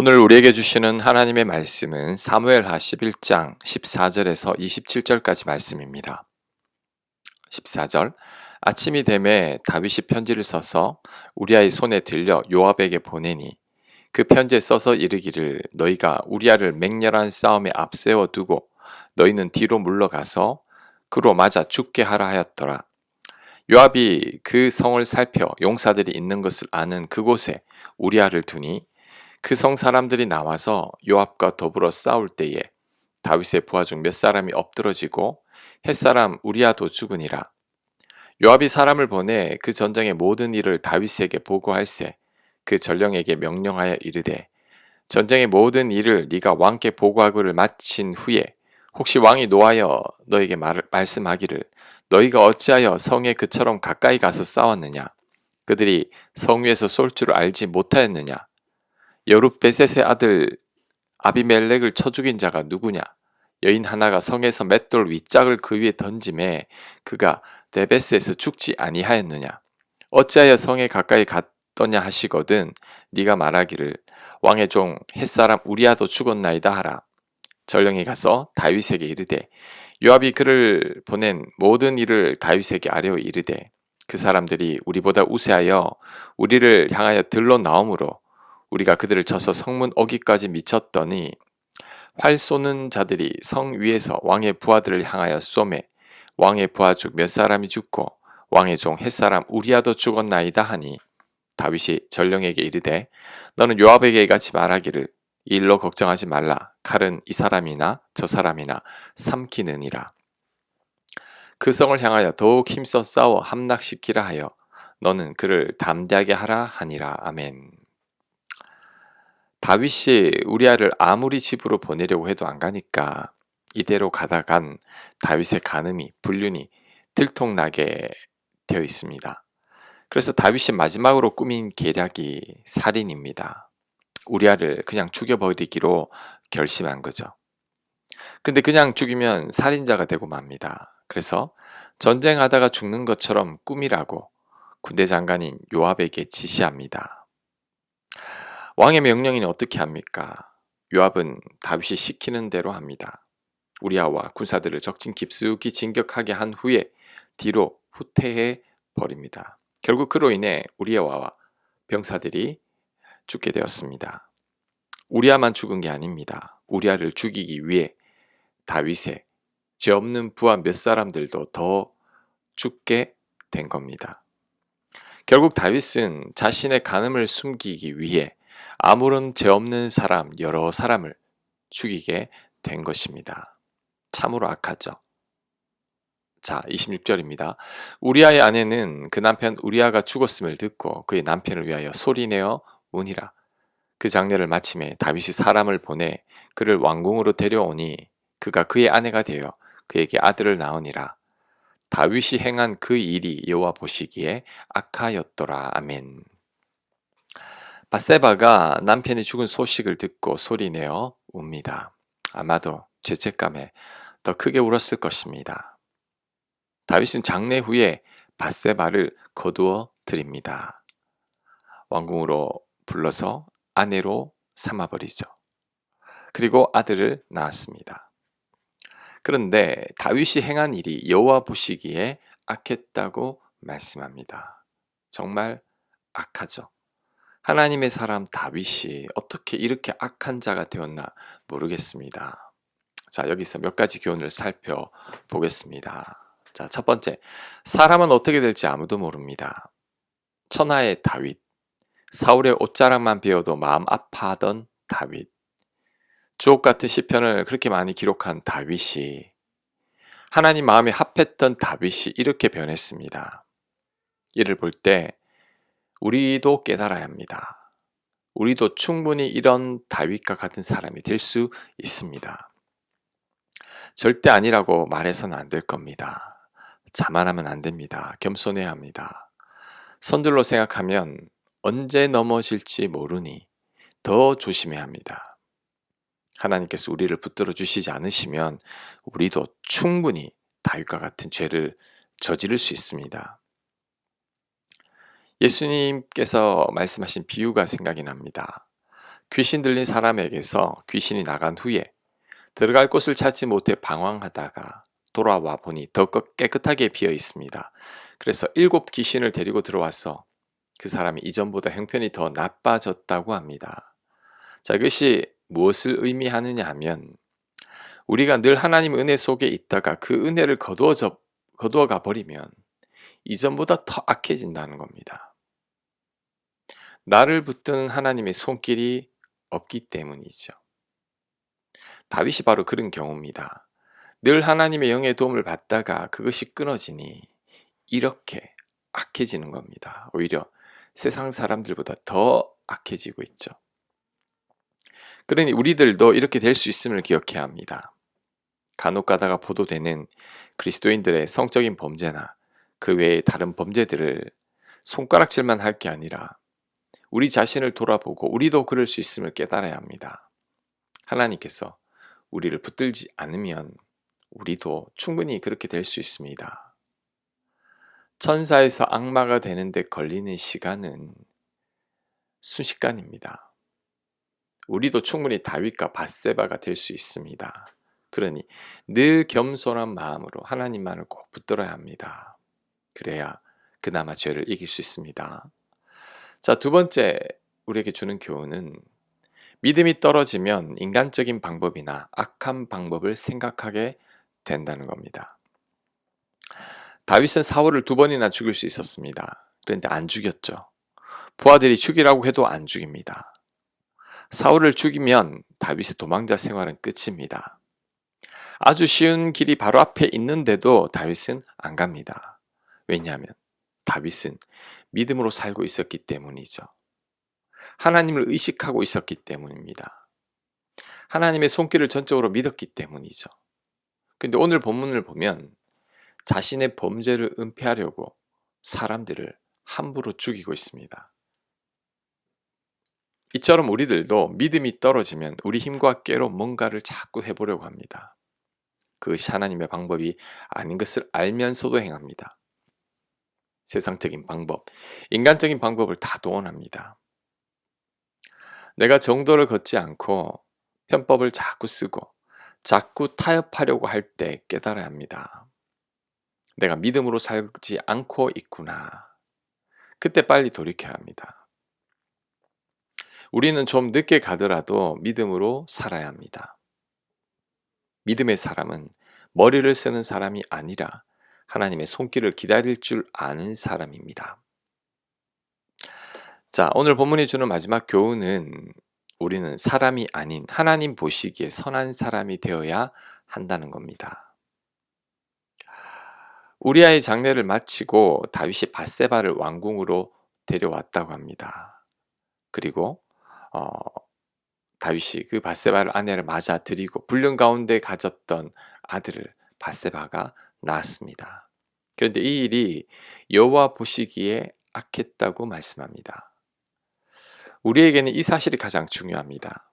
오늘 우리에게 주시는 하나님의 말씀은 사무엘하 11장 14절에서 27절까지 말씀입니다. 14절 아침이 되매 다윗이 편지를 써서 우리아의 손에 들려 요압에게 보내니 그 편지에 써서 이르기를 너희가 우리아를 맹렬한 싸움에 앞세워 두고 너희는 뒤로 물러가서 그로 맞아 죽게 하라 하였더라. 요압이 그 성을 살펴 용사들이 있는 것을 아는 그곳에 우리아를 두니 그 성 사람들이 나와서 요압과 더불어 싸울 때에 다윗의 부하 중 몇 사람이 엎드러지고 햇사람 우리아도 죽으니라. 요압이 사람을 보내 그 전쟁의 모든 일을 다윗에게 보고할세 그 전령에게 명령하여 이르되 전쟁의 모든 일을 네가 왕께 보고하고를 마친 후에 혹시 왕이 노하여 너에게 말씀하기를 너희가 어찌하여 성에 그처럼 가까이 가서 싸웠느냐 그들이 성 위에서 쏠 줄 알지 못하였느냐 여룻베셋의 아들 아비멜렉을 쳐 죽인 자가 누구냐? 여인 하나가 성에서 맷돌 윗짝을 그 위에 던짐에 그가 데베스에서 죽지 아니하였느냐? 어찌하여 성에 가까이 갔더냐 하시거든 네가 말하기를 왕의 종 햇사람 우리아도 죽었나이다 하라. 전령이 가서 다윗에게 이르되 요압이 그를 보낸 모든 일을 다윗에게 아뢰어 이르되 그 사람들이 우리보다 우세하여 우리를 향하여 들러 나오므로 우리가 그들을 쳐서 성문 어기까지 미쳤더니 활 쏘는 자들이 성 위에서 왕의 부하들을 향하여 쏘매 왕의 부하 중 몇 사람이 죽고 왕의 종 햇사람 우리아도 죽었나이다 하니 다윗이 전령에게 이르되 너는 요압에게 이같이 말하기를 이 일로 걱정하지 말라 칼은 이 사람이나 저 사람이나 삼키느니라. 그 성을 향하여 더욱 힘써 싸워 함락시키라 하여 너는 그를 담대하게 하라 하니라. 아멘. 다윗이 우리아를 아무리 집으로 보내려고 해도 안 가니까 이대로 가다간 다윗의 간음이 불륜이 들통나게 되어 있습니다. 그래서 다윗이 마지막으로 꾸민 계략이 살인입니다. 우리아를 그냥 죽여버리기로 결심한 거죠. 근데 그냥 죽이면 살인자가 되고 맙니다. 그래서 전쟁하다가 죽는 것처럼 꾸미라고 군대 장관인 요압에게 지시합니다. 왕의 명령이니 어떻게 합니까? 요압은 다윗이 시키는 대로 합니다. 우리아와 군사들을 적진 깊숙이 진격하게 한 후에 뒤로 후퇴해 버립니다. 결국 그로 인해 우리아와 병사들이 죽게 되었습니다. 우리아만 죽은 게 아닙니다. 우리아를 죽이기 위해 다윗의 죄 없는 부하 몇 사람들도 더 죽게 된 겁니다. 결국 다윗은 자신의 간음을 숨기기 위해 아무런 죄 없는 사람 여러 사람을 죽이게 된 것입니다. 참으로 악하죠. 자, 26절입니다. 우리아의 아내는 그 남편 우리아가 죽었음을 듣고 그의 남편을 위하여 소리내어 우니라. 그 장례를 마침에 다윗이 사람을 보내 그를 왕궁으로 데려오니 그가 그의 아내가 되어 그에게 아들을 낳으니라. 다윗이 행한 그 일이 여호와 보시기에 악하였더라. 아멘. 밧세바가 남편이 죽은 소식을 듣고 소리내어 웁니다. 아마도 죄책감에 더 크게 울었을 것입니다. 다윗은 장례 후에 밧세바를 거두어 드립니다. 왕궁으로 불러서 아내로 삼아버리죠. 그리고 아들을 낳았습니다. 그런데 다윗이 행한 일이 여호와 보시기에 악했다고 말씀합니다. 정말 악하죠. 하나님의 사람 다윗이 어떻게 이렇게 악한 자가 되었나 모르겠습니다. 자, 여기서 몇 가지 교훈을 살펴보겠습니다. 자, 첫 번째, 사람은 어떻게 될지 아무도 모릅니다. 천하의 다윗, 사울의 옷자락만 베어도 마음 아파하던 다윗, 주옥 같은 시편을 그렇게 많이 기록한 다윗이 하나님 마음에 합했던 다윗이 이렇게 변했습니다. 이를 볼 때 우리도 깨달아야 합니다. 우리도 충분히 이런 다윗과 같은 사람이 될 수 있습니다. 절대 아니라고 말해서는 안 될 겁니다. 자만하면 안 됩니다. 겸손해야 합니다. 선들로 생각하면 언제 넘어질지 모르니 더 조심해야 합니다. 하나님께서 우리를 붙들어 주시지 않으시면 우리도 충분히 다윗과 같은 죄를 저지를 수 있습니다. 예수님께서 말씀하신 비유가 생각이 납니다. 귀신 들린 사람에게서 귀신이 나간 후에 들어갈 곳을 찾지 못해 방황하다가 돌아와 보니 더 깨끗하게 비어 있습니다. 그래서 7 귀신을 데리고 들어와서 그 사람이 이전보다 형편이 더 나빠졌다고 합니다. 자, 이것이 무엇을 의미하느냐 하면 우리가 늘 하나님 은혜 속에 있다가 그 은혜를 거두어가 버리면 이전보다 더 악해진다는 겁니다. 나를 붙드는 하나님의 손길이 없기 때문이죠. 다윗이 바로 그런 경우입니다. 늘 하나님의 영의 도움을 받다가 그것이 끊어지니 이렇게 악해지는 겁니다. 오히려 세상 사람들보다 더 악해지고 있죠. 그러니 우리들도 이렇게 될 수 있음을 기억해야 합니다. 간혹 가다가 보도되는 그리스도인들의 성적인 범죄나 그 외의 다른 범죄들을 손가락질만 할 게 아니라 우리 자신을 돌아보고 우리도 그럴 수 있음을 깨달아야 합니다. 하나님께서 우리를 붙들지 않으면 우리도 충분히 그렇게 될 수 있습니다. 천사에서 악마가 되는데 걸리는 시간은 순식간입니다. 우리도 충분히 다윗과 밧세바가 될 수 있습니다. 그러니 늘 겸손한 마음으로 하나님만을 꼭 붙들어야 합니다. 그래야 그나마 죄를 이길 수 있습니다. 자, 두 번째 우리에게 주는 교훈은 믿음이 떨어지면 인간적인 방법이나 악한 방법을 생각하게 된다는 겁니다. 다윗은 사울을 2번이나 죽일 수 있었습니다. 그런데 안 죽였죠. 부하들이 죽이라고 해도 안 죽입니다. 사울을 죽이면 다윗의 도망자 생활은 끝입니다. 아주 쉬운 길이 바로 앞에 있는데도 다윗은 안 갑니다. 왜냐하면 다윗은 믿음으로 살고 있었기 때문이죠. 하나님을 의식하고 있었기 때문입니다. 하나님의 손길을 전적으로 믿었기 때문이죠. 그런데 오늘 본문을 보면 자신의 범죄를 은폐하려고 사람들을 함부로 죽이고 있습니다. 이처럼 우리들도 믿음이 떨어지면 우리 힘과 꾀로 뭔가를 자꾸 해보려고 합니다. 그것이 하나님의 방법이 아닌 것을 알면서도 행합니다. 세상적인 방법, 인간적인 방법을 다 동원합니다. 내가 정도를 걷지 않고 편법을 자꾸 쓰고 자꾸 타협하려고 할 때 깨달아야 합니다. 내가 믿음으로 살지 않고 있구나. 그때 빨리 돌이켜야 합니다. 우리는 좀 늦게 가더라도 믿음으로 살아야 합니다. 믿음의 사람은 머리를 쓰는 사람이 아니라 하나님의 손길을 기다릴 줄 아는 사람입니다. 자, 오늘 본문이 주는 마지막 교훈은 우리는 사람이 아닌 하나님 보시기에 선한 사람이 되어야 한다는 겁니다. 우리아의 장례를 마치고 다윗이 밧세바를 왕궁으로 데려왔다고 합니다. 그리고 다윗이 그 밧세바를 아내를 맞아들이고 불륜 가운데 가졌던 아들을 밧세바가 낳았습니다. 그런데 이 일이 여호와 보시기에 악했다고 말씀합니다. 우리에게는 이 사실이 가장 중요합니다.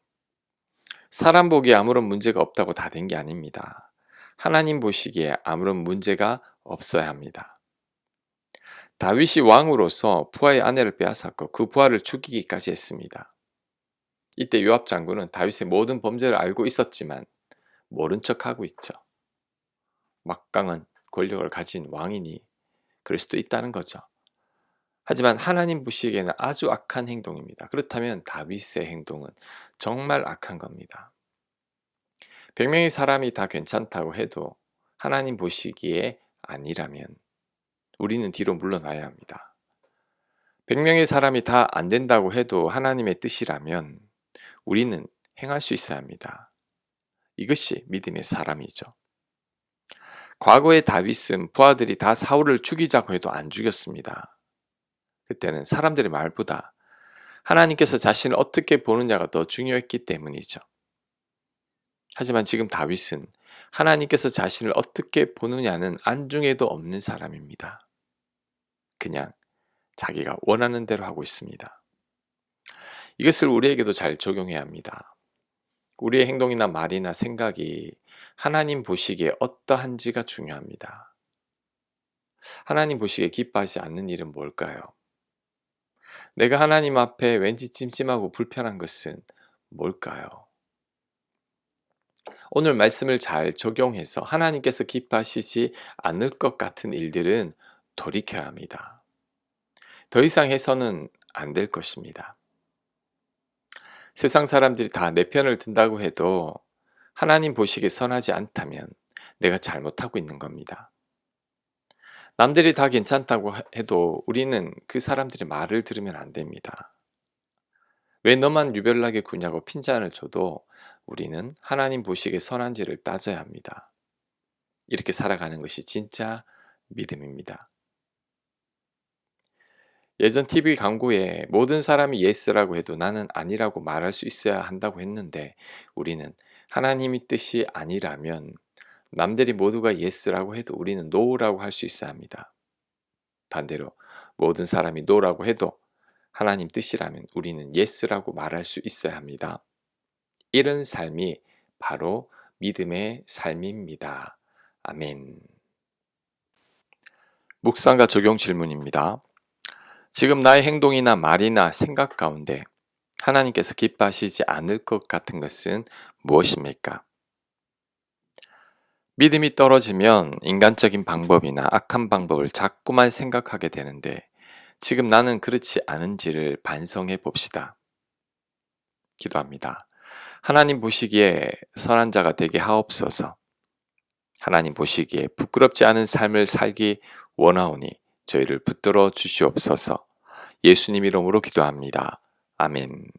사람 보기에 아무런 문제가 없다고 다 된 게 아닙니다. 하나님 보시기에 아무런 문제가 없어야 합니다. 다윗이 왕으로서 부하의 아내를 빼앗았고 그 부하를 죽이기까지 했습니다. 이때 요압 장군은 다윗의 모든 범죄를 알고 있었지만 모른 척하고 있죠. 막강한 권력을 가진 왕이니 그럴 수도 있다는 거죠. 하지만 하나님 보시기에는 아주 악한 행동입니다. 그렇다면 다윗의 행동은 정말 악한 겁니다. 100명의 사람이 다 괜찮다고 해도 하나님 보시기에 아니라면 우리는 뒤로 물러나야 합니다. 100명의 사람이 다 안 된다고 해도 하나님의 뜻이라면 우리는 행할 수 있어야 합니다. 이것이 믿음의 사람이죠. 과거의 다윗은 부하들이 다 사울을 죽이자고 해도 안 죽였습니다. 그때는 사람들의 말보다 하나님께서 자신을 어떻게 보느냐가 더 중요했기 때문이죠. 하지만 지금 다윗은 하나님께서 자신을 어떻게 보느냐는 안중에도 없는 사람입니다. 그냥 자기가 원하는 대로 하고 있습니다. 이것을 우리에게도 잘 적용해야 합니다. 우리의 행동이나 말이나 생각이 하나님 보시기에 어떠한지가 중요합니다. 하나님 보시기에 기뻐하지 않는 일은 뭘까요? 내가 하나님 앞에 왠지 찜찜하고 불편한 것은 뭘까요? 오늘 말씀을 잘 적용해서 하나님께서 기뻐하시지 않을 것 같은 일들은 돌이켜야 합니다. 더 이상 해서는 안 될 것입니다. 세상 사람들이 다 내 편을 든다고 해도 하나님 보시기에 선하지 않다면 내가 잘못하고 있는 겁니다. 남들이 다 괜찮다고 해도 우리는 그 사람들의 말을 들으면 안 됩니다. 왜 너만 유별나게 구냐고 핀잔을 줘도 우리는 하나님 보시기에 선한지를 따져야 합니다. 이렇게 살아가는 것이 진짜 믿음입니다. 예전 TV 광고에 모든 사람이 예스라고 해도 나는 아니라고 말할 수 있어야 한다고 했는데 우리는 하나님의 뜻이 아니라면 남들이 모두가 예스라고 해도 우리는 노라고 할 수 있어야 합니다. 반대로 모든 사람이 노라고 해도 하나님 뜻이라면 우리는 예스라고 말할 수 있어야 합니다. 이런 삶이 바로 믿음의 삶입니다. 아멘. 묵상과 적용 질문입니다. 지금 나의 행동이나 말이나 생각 가운데 하나님께서 기뻐하시지 않을 것 같은 것은 무엇입니까? 믿음이 떨어지면 인간적인 방법이나 악한 방법을 자꾸만 생각하게 되는데 지금 나는 그렇지 않은지를 반성해 봅시다. 기도합니다. 하나님 보시기에 선한 자가 되게 하옵소서. 하나님 보시기에 부끄럽지 않은 삶을 살기 원하오니 저희를 붙들어 주시옵소서. 예수님 이름으로 기도합니다. 아멘.